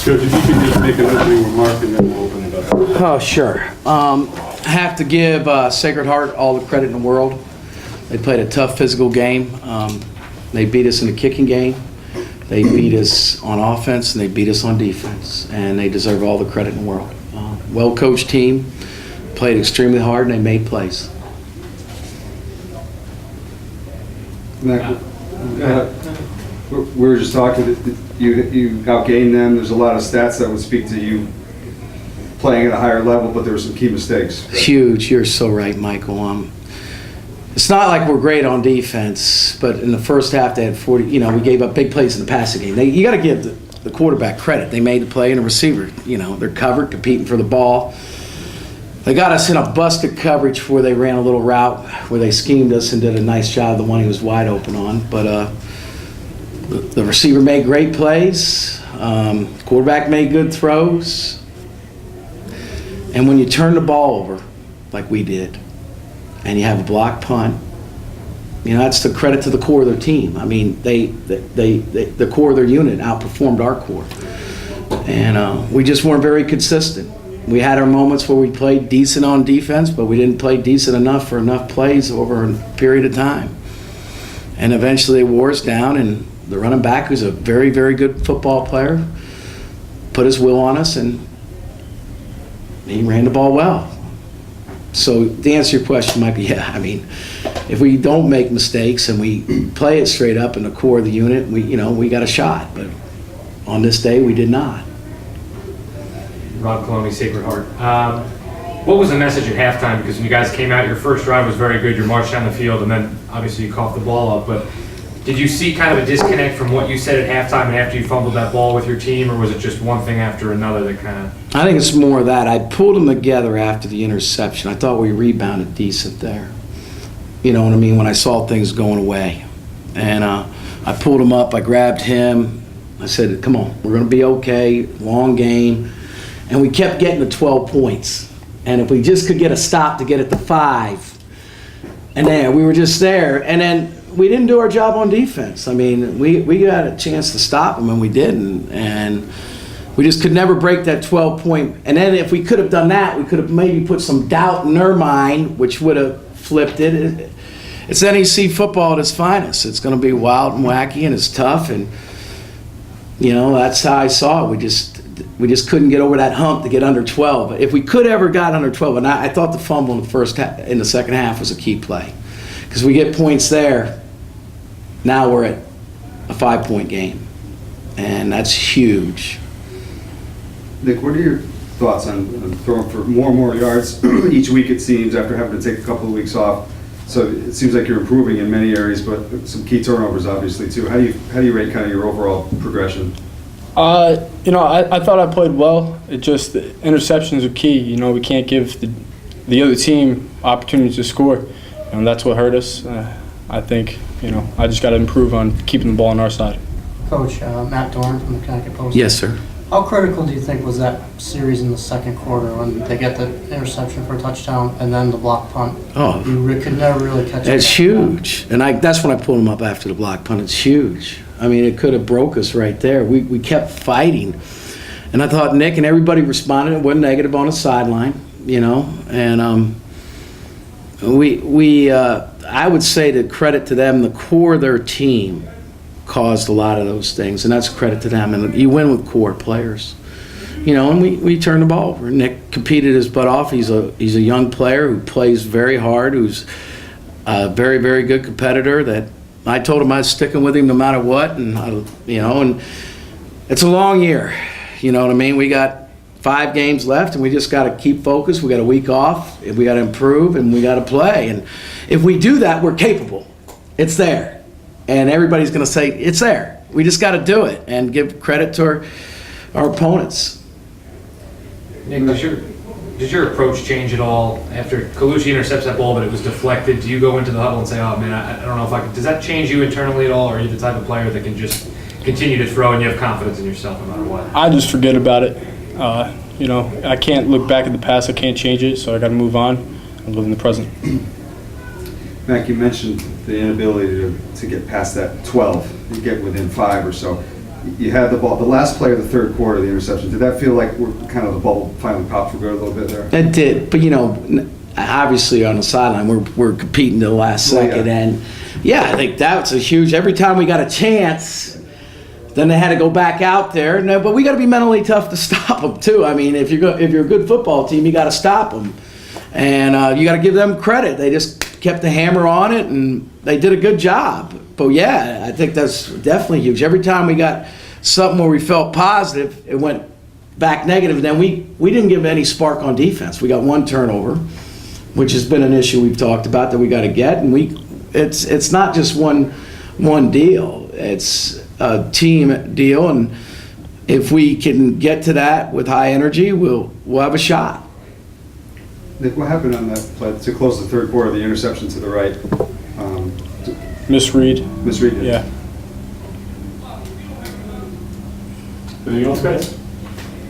Coach, if you could just make an opening remark and then we'll open it up. Oh, sure. I have to give Sacred Heart all the credit in the world. They played a tough physical game. They beat us in the kicking game. They beat us on offense, and they beat us on defense. And they deserve all the credit in the world. Well-coached team, played extremely hard, and they made plays. Mac, we were just talking that you outgained them. There's a lot of stats that would speak to you playing at a higher level, but there were some key mistakes. Huge. You're so right, Michael. It's not like we're great on defense, but in the first half they had 40. We gave up big plays in the passing game. You got to give the quarterback credit. They made the play, and the receiver. They're covered, competing for the ball. They got us in a busted coverage where they ran a little route where they schemed us and did a nice job. The one he was wide open on, but the receiver made great plays. Quarterback made good throws. And when you turn the ball over, like we did, and you have a block punt, that's the credit to the core of their team. I mean, the core of their unit outperformed our core, and we just weren't very consistent. We had our moments where we played decent on defense, but we didn't play decent enough for enough plays over a period of time. And eventually it wore us down, and the running back, who's a very, very good football player, put his will on us, and he ran the ball well. So to answer your question, Mike, yeah, I mean, if we don't make mistakes and we play it straight up in the core of the unit, we got a shot. But on this day, we did not. Rob Coloni, Sacred Heart. What was the message at halftime? Because when you guys came out, your first drive was very good. You marched down the field, and then obviously you coughed the ball up. But did you see kind of a disconnect from what you said at halftime and after you fumbled that ball with your team, or was it just one thing after another that kind of... I think it's more of that. I pulled them together after the interception. I thought we rebounded decent there. You know what I mean? When I saw things going away. And I pulled him up. I grabbed him. I said, come on, we're going to be okay. Long game. And we kept getting to 12 points. And if we just could get a stop to get it to 5, and then we were just there. And then we didn't do our job on defense. I mean, we got a chance to stop them, and we didn't. And we just could never break that 12-point. And then if we could have done that, we could have maybe put some doubt in their mind, which would have flipped it. It's NEC football at its finest. It's going to be wild and wacky, and it's tough. And, that's how I saw it. We just couldn't get over that hump to get under 12. But if we could ever got under 12, and I thought the fumble in the second half was a key play. Because we get points there, now we're at a 5-point game. And that's huge. Nick, what are your thoughts on throwing for more and more yards each week, it seems, after having to take a couple of weeks off? So it seems like you're improving in many areas, but some key turnovers, obviously, too. How do you rate kind of your overall progression? I thought I played well. It just, the interceptions are key. We can't give the other team opportunities to score. And that's what hurt us. I think, I just got to improve on keeping the ball on our side. Coach, Matt Dorn from the Connecticut Post. Yes, sir. How critical do you think was that series in the second quarter when they get the interception for a touchdown and then the block punt? Oh, you could never really catch it. It's huge. And that's when I pulled him up after the block punt. It's huge. I mean, it could have broke us right there. We kept fighting. And I thought Nick and everybody responded. It wasn't negative on the sideline, And I would say to credit to them, the core of their team caused a lot of those things, and that's credit to them. And you win with core players, and we turned the ball over. Nick competed his butt off. He's a young player who plays very hard, who's a very, very good competitor. That I told him I was sticking with him no matter what, and and it's a long year. You know what I mean? We got 5 games left, and we just got to keep focused. We got a week off. We got to improve, and we got to play. And if we do that, we're capable. It's there. And everybody's going to say, it's there. We just got to do it and give credit to our opponents. Nick, does your approach change at all after Colucci intercepts that ball, but it was deflected? Do you go into the huddle and say, oh, man, I don't know if I can. Does that change you internally at all, or are you the type of player that can just continue to throw and you have confidence in yourself no matter what? I just forget about it. I can't look back at the past. I can't change it, so I got to move on and live in the present. Mac, you mentioned the inability to get past that 12, you get within 5 or so. you had the ball, the last play of the third quarter, the interception. Did that feel like we're kind of the bubble finally popped for good a little bit there? It did, but obviously on the sideline, we're competing to the last Well, second, yeah. and I think that's a huge. Every time we got a chance, then they had to go back out there. No, but we got to be mentally tough to stop them too. I mean, if you're a good football team, you got to stop them, and you got to give them credit. They just kept the hammer on it, and they did a good job. But yeah, I think that's definitely huge. Every time we got something where we felt positive, it went back negative. And then we didn't give any spark on defense. We got one turnover, which has been an issue we've talked about that we got to get. And it's not just one deal. It's a team deal. And if we can get to that with high energy, we'll have a shot. Nick, what happened on that play to close the third quarter, the interception to the right? Misread. Misread it. Yeah. Anything else, guys?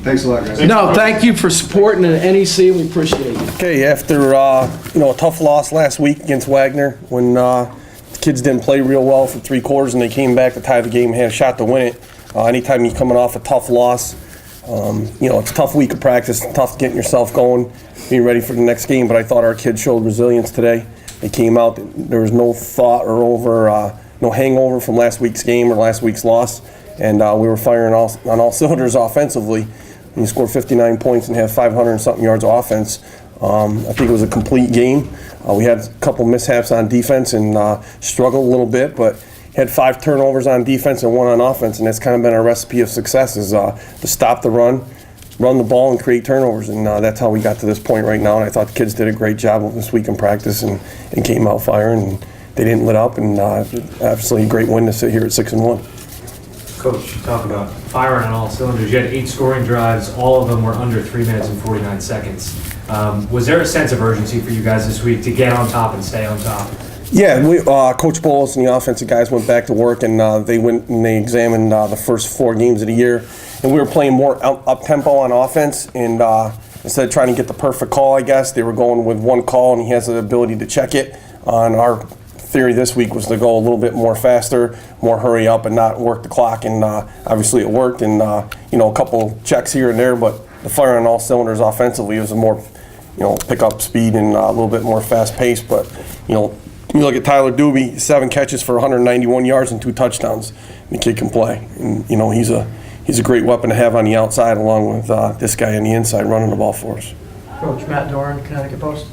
Thanks a lot, guys. No, thank you for supporting the NEC. We appreciate it. Okay, after a tough loss last week against Wagner, when the kids didn't play real well for 3 quarters and they came back to tie the game and had a shot to win it. Anytime you're coming off a tough loss, it's a tough week of practice, tough getting yourself going, being ready for the next game. But I thought our kids showed resilience today. They came out. There was no thought or no hangover from last week's game or last week's loss, and we were firing on all cylinders offensively. When you score 59 points and have 500 and something yards of offense, I think it was a complete game. We had a couple mishaps on defense and struggled a little bit, but had 5 turnovers on defense and 1 on offense, and that's kind of been our recipe of success: is to stop the run the ball and create turnovers, and that's how we got to this point right now. And I thought the kids did a great job this week in practice and came out firing, and they didn't let up, and obviously a great win to sit here at 6-1. Coach, you talk about firing on all cylinders. You had 8 scoring drives. All of them were under 3 minutes and 49 seconds. Was there a sense of urgency for you guys this week to get on top and stay on top? Yeah, Coach Bowles and the offensive guys went back to work, and they went and they examined the first 4 games of the year. And we were playing more up-tempo on offense, and instead of trying to get the perfect call, I guess, they were going with one call, and he has the ability to check it. And our theory this week was to go a little bit more faster, more hurry up, and not work the clock. And obviously it worked, and a couple checks here and there, but the fire on all cylinders offensively was a more, pick up speed and a little bit more fast pace. But, you look at Tyler Doobie, 7 catches for 191 yards and 2 touchdowns. The kid can play, and he's a great weapon to have on the outside, along with this guy on the inside running the ball for us. Coach Matt Doran, Connecticut Post.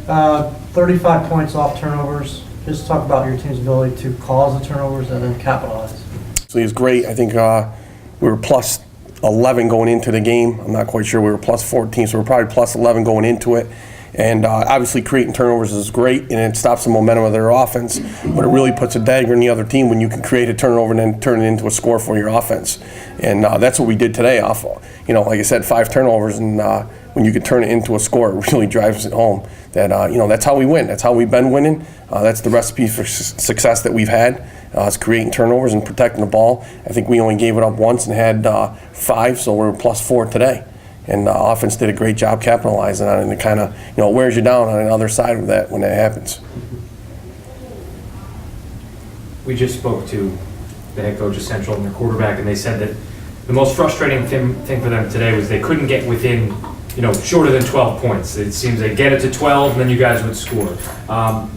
35 points off turnovers. Just talk about your team's ability to cause the turnovers and then capitalize. So he's great. I think we were plus 11 going into the game. I'm not quite sure. We were plus 14, so we're probably plus 11 going into it. And obviously creating turnovers is great, and it stops the momentum of their offense, but it really puts a dagger in the other team when you can create a turnover and then turn it into a score for your offense. And that's what we did today. Off, like I said, 5 turnovers, and when you can turn it into a score, it really drives it home. That that's how we win. That's how we've been winning. That's the recipe for success that we've had. Is creating turnovers and protecting the ball. I think we only gave it up once and had 5, so we're plus 4 today. And the offense did a great job capitalizing on it, and it kind of wears you down on the other side of that when that happens. We just spoke to the head coach of Central and their quarterback, and they said that the most frustrating thing for them today was they couldn't get within, shorter than 12 points. It seems they get it to 12, and then you guys would score.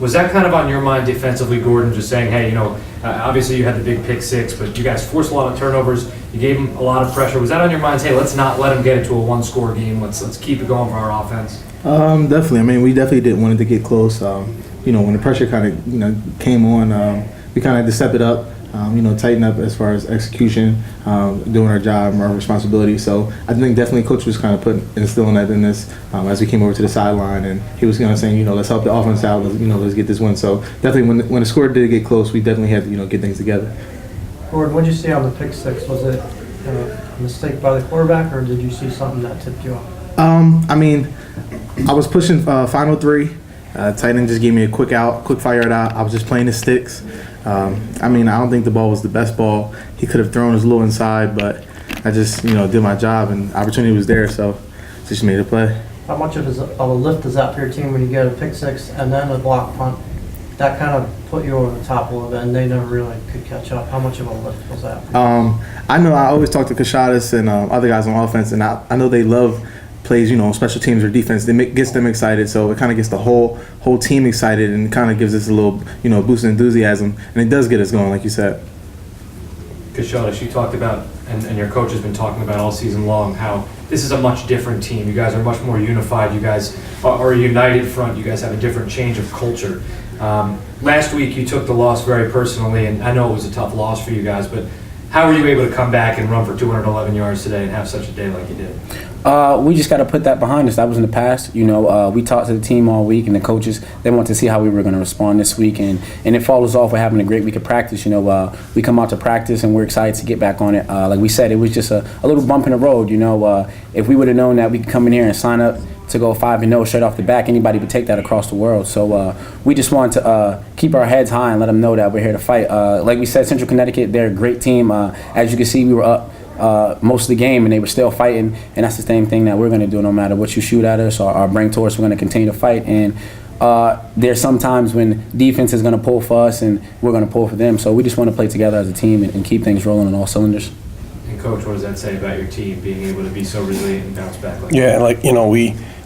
Was that kind of on your mind defensively, Gordon, just saying, hey, obviously you had the big pick 6, but you guys forced a lot of turnovers. You gave them a lot of pressure. Was that on your mind? Hey, let's not let them get into a 1-score game. Let's keep it going for our offense. Definitely. I mean, we definitely didn't want it to get close. When the pressure kind of came on, we kind of had to step it up. Tighten up as far as execution, doing our job and our responsibility. So I think definitely coach was kind of instilling that in us as we came over to the sideline, and he was saying, let's help the offense out. Let's get this win. So definitely when the score did get close, we definitely had to get things together. Gordon, what did you see on the pick 6? Was it a mistake by the quarterback, or did you see something that tipped you off? I was pushing final 3. Tight end just gave me a quick fire out. I was just playing the sticks. I don't think the ball was the best ball. He could have thrown his low inside, but I just, did my job, and opportunity was there, so just made a play. How much of a lift is that for your team when you get a pick 6 and then a block punt? that kind of put you over the top a little bit, and they never really could catch up. How much of a lift was that? I know I always talk to Kashadas and other guys on offense, and I know they love plays, special teams or defense. Gets them excited, so it kind of gets the whole team excited, and kind of gives us a little, boost of enthusiasm, and it does get us going, like you said. Kashadas, you talked about, and your coach has been talking about all season long, how this is a much different team. You guys are much more unified. You guys are a united front. You guys have a different change of culture. Last week, you took the loss very personally, and I know it was a tough loss for you guys, but how were you able to come back and run for 211 yards today and have such a day like you did? We just got to put that behind us. That was in the past. We talked to the team all week, and the coaches, they wanted to see how we were going to respond this week, and it follows off with having a great week of practice. We come out to practice, and we're excited to get back on it. Like we said, it was just a little bump in the road. If we would have known that we could come in here and sign up to go 5-0 straight off the back, anybody would take that across the world. So we just wanted to keep our heads high and let them know that we're here to fight. Like we said, Central Connecticut, they're a great team. As you can see, we were up most of the game, and they were still fighting, and that's the same thing that we're going to do no matter what you shoot at us or bring to us. We're going to continue to fight, and there's some times when defense is going to pull for us and we're going to pull for them. So we just want to play together as a team and keep things rolling on all cylinders. And Coach, what does that say about your team being able to be so resilient and bounce back like Yeah, that?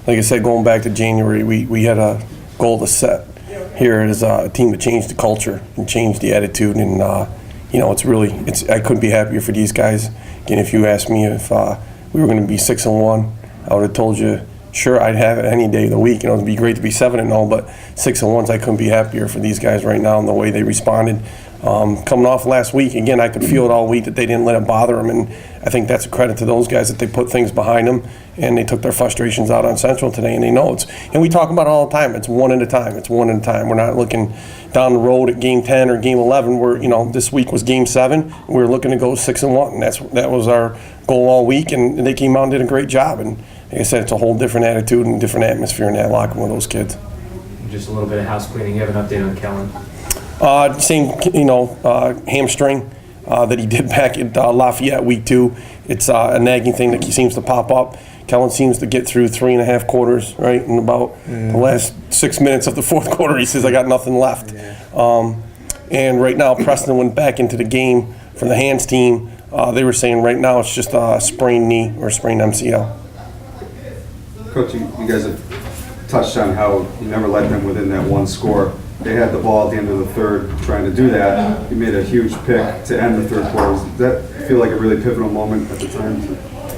like I said, going back to January, we had a goal to set here as a team to change the culture and change the attitude, and I couldn't be happier for these guys. Again, if you asked me if we were going to be 6-1, I would have told you, sure, I'd have it any day of the week. It'd be great to be 7-0, but 6-1, I couldn't be happier for these guys right now and the way they responded. Coming off last week, again, I could feel it all week that they didn't let it bother them, and I think that's a credit to those guys that they put things behind them and they took their frustrations out on Central today, and they know and we talk about it all the time. It's one at a time. It's one at a time. We're not looking down the road at game 10 or game 11. This week was game 7. We're looking to go 6-1, and that was our goal all week, and they came out and did a great job. And like I said, it's a whole different attitude and different atmosphere in that locker room with those kids. Just a little bit of house cleaning. You have an update on Kellen? Same, hamstring that he did back at Lafayette week 2. It's a nagging thing that seems to pop up. Kellen seems to get through 3.5 quarters, right? In about the last 6 minutes of the fourth quarter, he says, I got nothing left. And right now, Preston went back into the game for the hands team. They were saying right now it's just a sprained knee or sprained MCL. Coach, you guys have touched on how you never let them within that one score. They had the ball at the end of the third trying to do that. You made a huge pick to end the third quarter. Does that feel like a really pivotal moment at the time?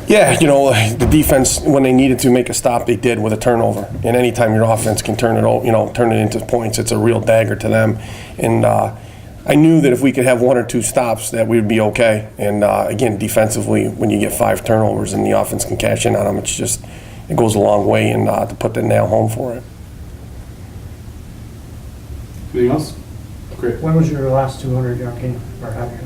Yeah, the defense, when they needed to make a stop, they did with a turnover. And anytime your offense can turn it into points, it's a real dagger to them. And I knew that if we could have 1 or 2 stops, that we'd be okay. And again, defensively, when you get 5 turnovers and the offense can cash in on them, it goes a long way, and to put the nail home for it. Anything else? Great. When was your last 200-yard game? Or have you?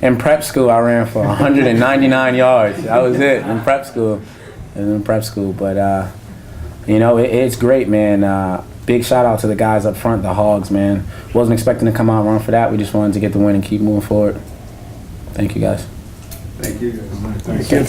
In prep school, I ran for 199 yards. That was it in prep school. But it's great, man. Big shout out to the guys up front, the Hogs, man. Wasn't expecting to come out and run for that. We just wanted to get the win and keep moving forward. Thank you, guys. Thank you guys. Thank you.